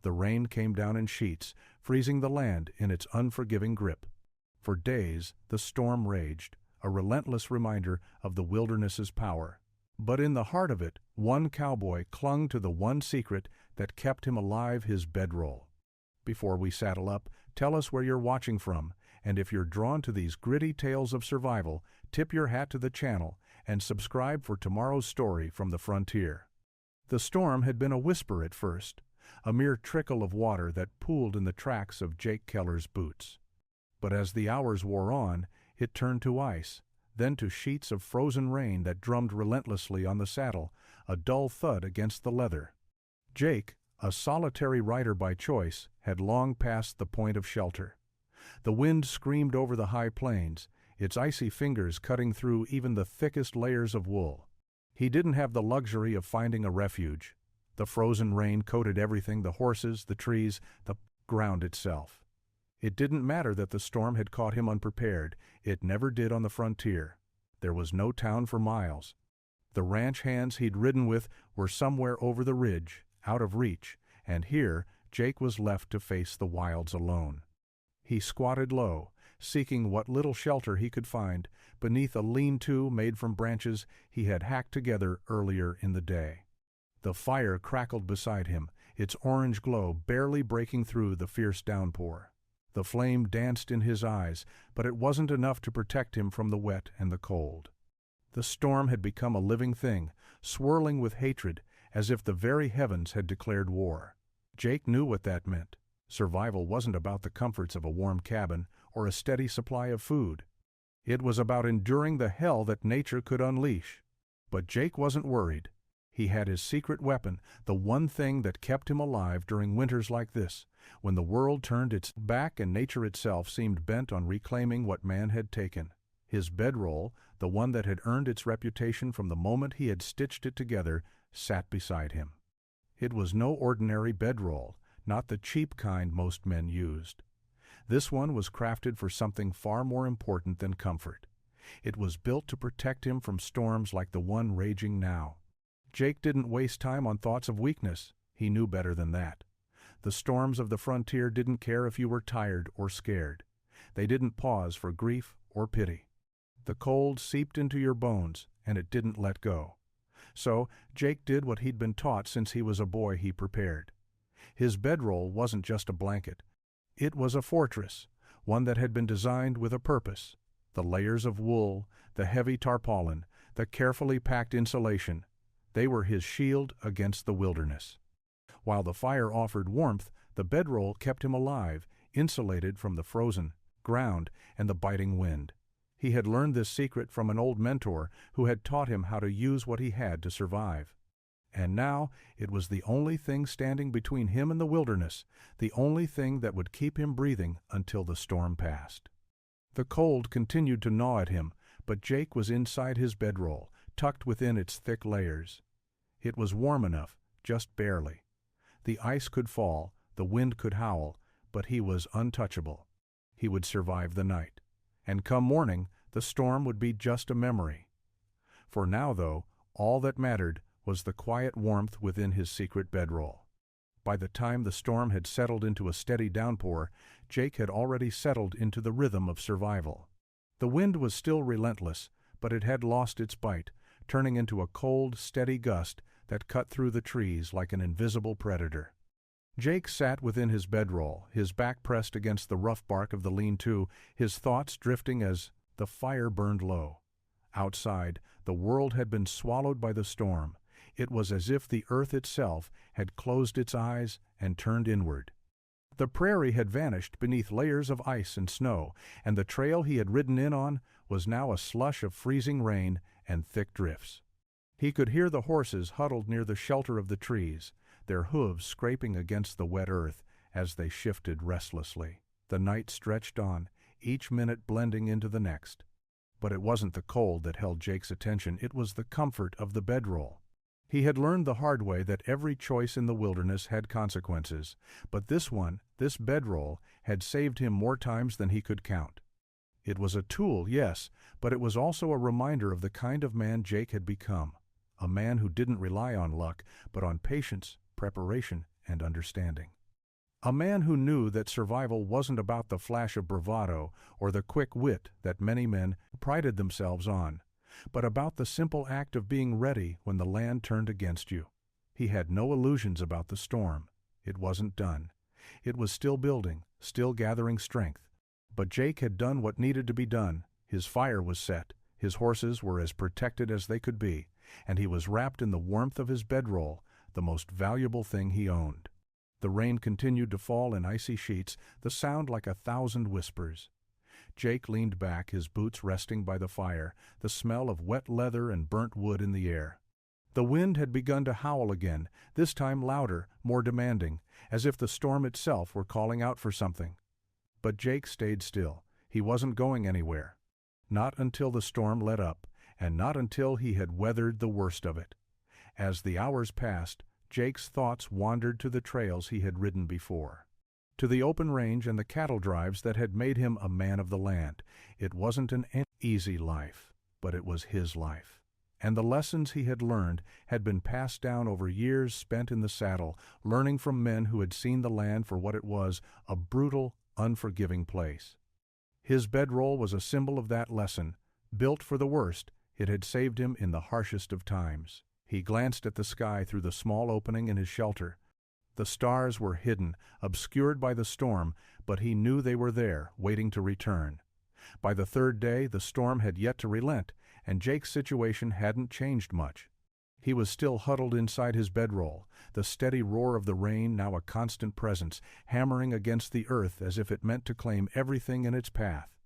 The rain came down in sheets, freezing the land in its unforgiving grip. For days, the storm raged, a relentless reminder of the wilderness's power. But in the heart of it, one cowboy clung to the one secret that kept him alive: his bedroll. Before we saddle up, tell us where you're watching from, and if you're drawn to these gritty tales of survival, tip your hat to the channel and subscribe for tomorrow's story from the frontier. The storm had been a whisper at first, a mere trickle of water that pooled in the tracks of Jake Keller's boots. But as the hours wore on, it turned to ice, then to sheets of frozen rain that drummed relentlessly on the saddle, a dull thud against the leather. Jake, a solitary rider by choice, had long passed the point of shelter. The wind screamed over the high plains, its icy fingers cutting through even the thickest layers of wool. He didn't have the luxury of finding a refuge. The frozen rain coated everything: the horses, the trees, the ground itself. It didn't matter that the storm had caught him unprepared. It never did on the frontier. There was no town for miles. The ranch hands he'd ridden with were somewhere over the ridge, out of reach, and here Jake was left to face the wilds alone. He squatted low, seeking what little shelter he could find beneath a lean-to made from branches he had hacked together earlier in the day. The fire crackled beside him, its orange glow barely breaking through the fierce downpour. The flame danced in his eyes, but it wasn't enough to protect him from the wet and the cold. The storm had become a living thing, swirling with hatred, as if the very heavens had declared war. Jake knew what that meant. Survival wasn't about the comforts of a warm cabin or a steady supply of food. It was about enduring the hell that nature could unleash. But Jake wasn't worried. He had his secret weapon, the one thing that kept him alive during winters like this, when the world turned its back and nature itself seemed bent on reclaiming what man had taken. His bedroll, the one that had earned its reputation from the moment he had stitched it together, sat beside him. It was no ordinary bedroll, not the cheap kind most men used. This one was crafted for something far more important than comfort. It was built to protect him from storms like the one raging now. Jake didn't waste time on thoughts of weakness. He knew better than that. The storms of the frontier didn't care if you were tired or scared. They didn't pause for grief or pity. The cold seeped into your bones, and it didn't let go. So Jake did what he'd been taught since he was a boy. He prepared. His bedroll wasn't just a blanket. It was a fortress, one that had been designed with a purpose. The layers of wool, the heavy tarpaulin, the carefully packed insulation, they were his shield against the wilderness. While the fire offered warmth, the bedroll kept him alive, insulated from the frozen ground and the biting wind. He had learned this secret from an old mentor who had taught him how to use what he had to survive. And now it was the only thing standing between him and the wilderness, the only thing that would keep him breathing until the storm passed. The cold continued to gnaw at him, but Jake was inside his bedroll, tucked within its thick layers. It was warm enough, just barely. The ice could fall, the wind could howl, but he was untouchable. He would survive the night. And come morning, the storm would be just a memory. For now, though, all that mattered was the quiet warmth within his secret bedroll. By the time the storm had settled into a steady downpour, Jake had already settled into the rhythm of survival. The wind was still relentless, but it had lost its bite, turning into a cold, steady gust that cut through the trees like an invisible predator. Jake sat within his bedroll, his back pressed against the rough bark of the lean-to, his thoughts drifting as the fire burned low. Outside, the world had been swallowed by the storm. It was as if the earth itself had closed its eyes and turned inward. The prairie had vanished beneath layers of ice and snow, and the trail he had ridden in on was now a slush of freezing rain and thick drifts. He could hear the horses huddled near the shelter of the trees, their hooves scraping against the wet earth as they shifted restlessly. The night stretched on, each minute blending into the next. But it wasn't the cold that held Jake's attention, it was the comfort of the bedroll. He had learned the hard way that every choice in the wilderness had consequences, but this one, this bedroll, had saved him more times than he could count. It was a tool, yes, but it was also a reminder of the kind of man Jake had become, a man who didn't rely on luck, but on patience, preparation, and understanding. A man who knew that survival wasn't about the flash of bravado or the quick wit that many men prided themselves on, but about the simple act of being ready when the land turned against you. He had no illusions about the storm. It wasn't done. It was still building, still gathering strength. But Jake had done what needed to be done. His fire was set, his horses were as protected as they could be, and he was wrapped in the warmth of his bedroll, the most valuable thing he owned. The rain continued to fall in icy sheets, the sound like 1,000 whispers. Jake leaned back, his boots resting by the fire, the smell of wet leather and burnt wood in the air. The wind had begun to howl again, this time louder, more demanding, as if the storm itself were calling out for something. But Jake stayed still. He wasn't going anywhere. Not until the storm let up, and not until he had weathered the worst of it. As the hours passed, Jake's thoughts wandered to the trails he had ridden before, to the open range and the cattle drives that had made him a man of the land. It wasn't an easy life, but it was his life. And the lessons he had learned had been passed down over years spent in the saddle, learning from men who had seen the land for what it was, a brutal, unforgiving place. His bedroll was a symbol of that lesson. Built for the worst, it had saved him in the harshest of times. He glanced at the sky through the small opening in his shelter. The stars were hidden, obscured by the storm, but he knew they were there, waiting to return. By the third day, the storm had yet to relent, and Jake's situation hadn't changed much. He was still huddled inside his bedroll, the steady roar of the rain now a constant presence, hammering against the earth as if it meant to claim everything in its path.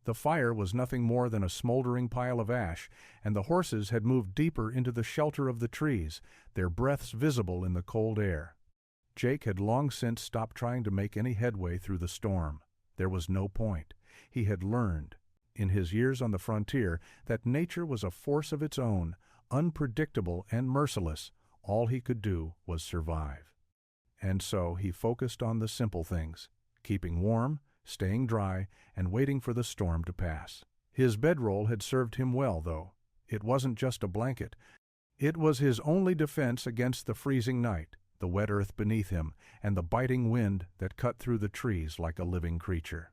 The fire was nothing more than a smoldering pile of ash, and the horses had moved deeper into the shelter of the trees, their breaths visible in the cold air. Jake had long since stopped trying to make any headway through the storm. There was no point. He had learned, in his years on the frontier, that nature was a force of its own, unpredictable and merciless. All he could do was survive. And so he focused on the simple things, keeping warm, staying dry, and waiting for the storm to pass. His bedroll had served him well, though. It wasn't just a blanket. It was his only defense against the freezing night, the wet earth beneath him, and the biting wind that cut through the trees like a living creature.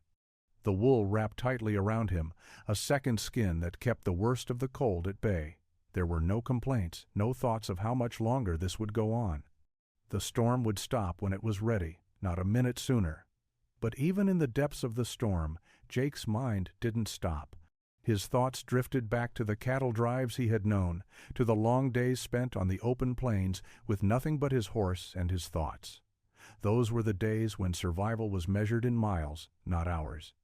The wool wrapped tightly around him, a second skin that kept the worst of the cold at bay. There were no complaints, no thoughts of how much longer this would go on. The storm would stop when it was ready, not a minute sooner. But even in the depths of the storm, Jake's mind didn't stop. His thoughts drifted back to the cattle drives he had known, to the long days spent on the open plains with nothing but his horse and his thoughts. Those were the days when survival was measured in miles, not hours.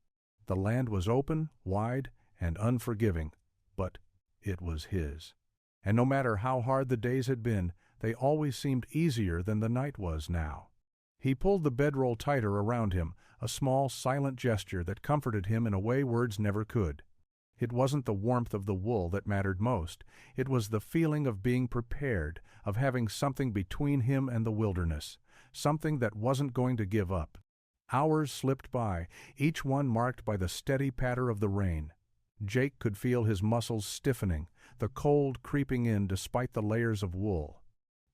The land was open, wide, and unforgiving, but it was his. And no matter how hard the days had been, they always seemed easier than the night was now. He pulled the bedroll tighter around him, a small, silent gesture that comforted him in a way words never could. It wasn't the warmth of the wool that mattered most. It was the feeling of being prepared, of having something between him and the wilderness, something that wasn't going to give up. Hours slipped by, each one marked by the steady patter of the rain. Jake could feel his muscles stiffening, the cold creeping in despite the layers of wool.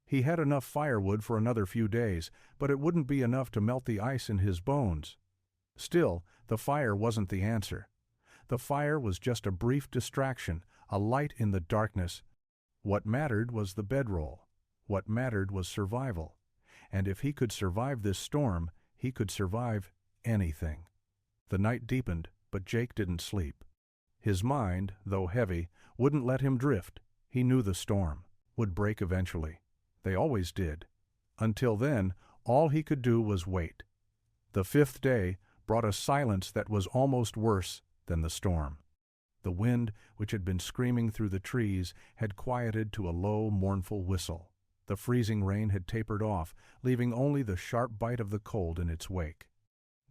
He had enough firewood for another few days, but it wouldn't be enough to melt the ice in his bones. Still, the fire wasn't the answer. The fire was just a brief distraction, a light in the darkness. What mattered was the bedroll. What mattered was survival. And if he could survive this storm, he could survive anything. The night deepened, but Jake didn't sleep. His mind, though heavy, wouldn't let him drift. He knew the storm would break eventually. They always did. Until then, all he could do was wait. The fifth day brought a silence that was almost worse than the storm. The wind, which had been screaming through the trees, had quieted to a low, mournful whistle. The freezing rain had tapered off, leaving only the sharp bite of the cold in its wake.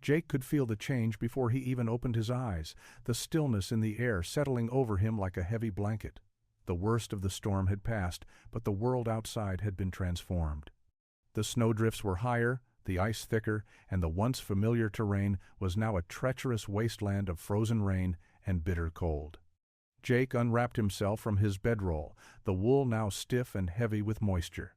Jake could feel the change before he even opened his eyes, the stillness in the air settling over him like a heavy blanket. The worst of the storm had passed, but the world outside had been transformed. The snowdrifts were higher, the ice thicker, and the once familiar terrain was now a treacherous wasteland of frozen rain and bitter cold. Jake unwrapped himself from his bedroll, the wool now stiff and heavy with moisture.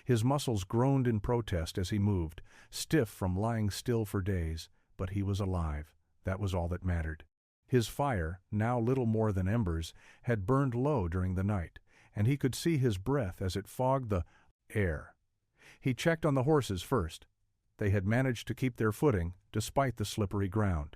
His muscles groaned in protest as he moved, stiff from lying still for days, but he was alive. That was all that mattered. His fire, now little more than embers, had burned low during the night, and he could see his breath as it fogged the air. He checked on the horses first. They had managed to keep their footing despite the slippery ground.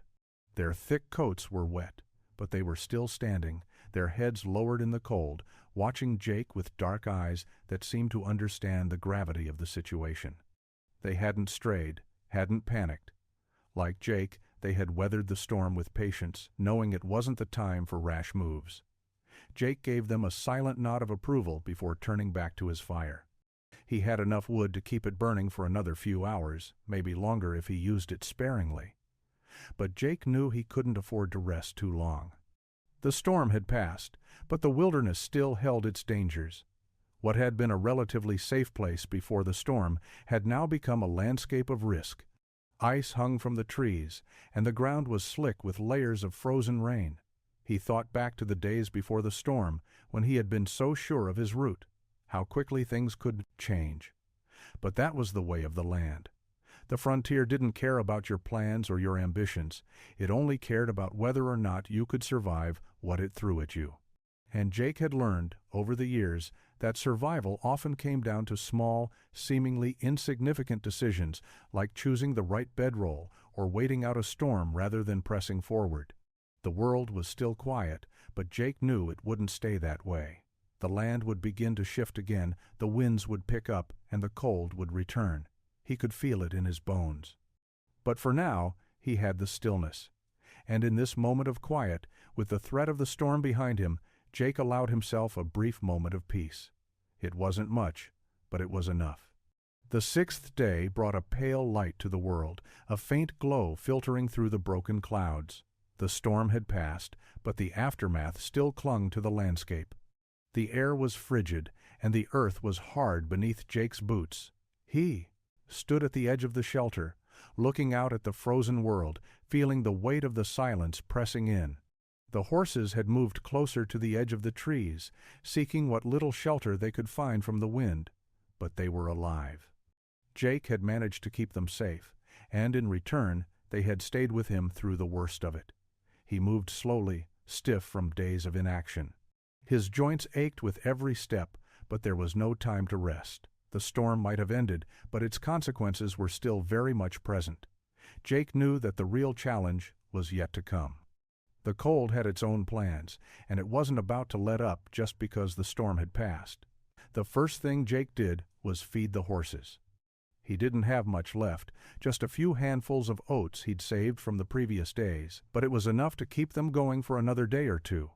Their thick coats were wet, but they were still standing, their heads lowered in the cold, watching Jake with dark eyes that seemed to understand the gravity of the situation. They hadn't strayed, hadn't panicked. Like Jake, they had weathered the storm with patience, knowing it wasn't the time for rash moves. Jake gave them a silent nod of approval before turning back to his fire. He had enough wood to keep it burning for another few hours, maybe longer if he used it sparingly. But Jake knew he couldn't afford to rest too long. The storm had passed, but the wilderness still held its dangers. What had been a relatively safe place before the storm had now become a landscape of risk. Ice hung from the trees, and the ground was slick with layers of frozen rain. He thought back to the days before the storm, when he had been so sure of his route, how quickly things could change. But that was the way of the land. The frontier didn't care about your plans or your ambitions. It only cared about whether or not you could survive what it threw at you. And Jake had learned, over the years, that survival often came down to small, seemingly insignificant decisions, like choosing the right bedroll or waiting out a storm rather than pressing forward. The world was still quiet, but Jake knew it wouldn't stay that way. The land would begin to shift again, the winds would pick up, and the cold would return. He could feel it in his bones. But for now, he had the stillness. And in this moment of quiet, with the threat of the storm behind him, Jake allowed himself a brief moment of peace. It wasn't much, but it was enough. The sixth day brought a pale light to the world, a faint glow filtering through the broken clouds. The storm had passed, but the aftermath still clung to the landscape. The air was frigid, and the earth was hard beneath Jake's boots. He stood at the edge of the shelter, looking out at the frozen world, feeling the weight of the silence pressing in. The horses had moved closer to the edge of the trees, seeking what little shelter they could find from the wind, but they were alive. Jake had managed to keep them safe, and in return, they had stayed with him through the worst of it. He moved slowly, stiff from days of inaction. His joints ached with every step, but there was no time to rest. The storm might have ended, but its consequences were still very much present. Jake knew that the real challenge was yet to come. The cold had its own plans, and it wasn't about to let up just because the storm had passed. The first thing Jake did was feed the horses. He didn't have much left, just a few handfuls of oats he'd saved from the previous days, but it was enough to keep them going for another day or two.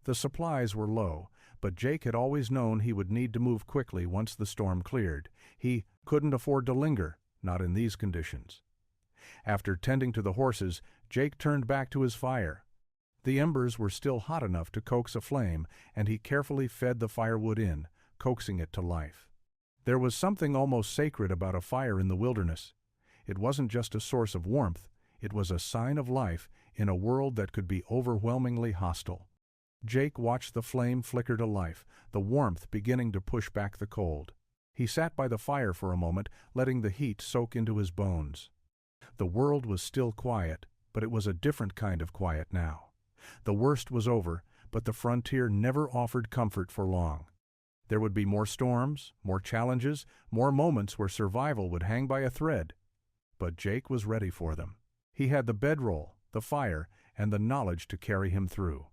The supplies were low, but Jake had always known he would need to move quickly once the storm cleared. He couldn't afford to linger, not in these conditions. After tending to the horses, Jake turned back to his fire. The embers were still hot enough to coax a flame, and he carefully fed the firewood in, coaxing it to life. There was something almost sacred about a fire in the wilderness. It wasn't just a source of warmth, it was a sign of life in a world that could be overwhelmingly hostile. Jake watched the flame flicker to life, the warmth beginning to push back the cold. He sat by the fire for a moment, letting the heat soak into his bones. The world was still quiet, but it was a different kind of quiet now. The worst was over, but the frontier never offered comfort for long. There would be more storms, more challenges, more moments where survival would hang by a thread. But Jake was ready for them. He had the bedroll, the fire, and the knowledge to carry him through.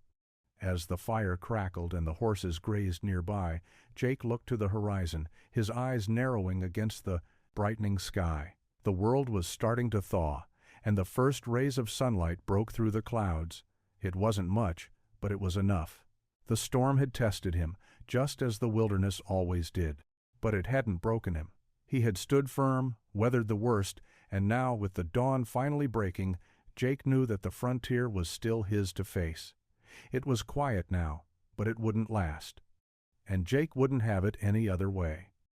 As the fire crackled and the horses grazed nearby, Jake looked to the horizon, his eyes narrowing against the brightening sky. The world was starting to thaw, and the first rays of sunlight broke through the clouds. It wasn't much, but it was enough. The storm had tested him, just as the wilderness always did. But it hadn't broken him. He had stood firm, weathered the worst, and now, with the dawn finally breaking, Jake knew that the frontier was still his to face. It was quiet now, but it wouldn't last. And Jake wouldn't have it any other way.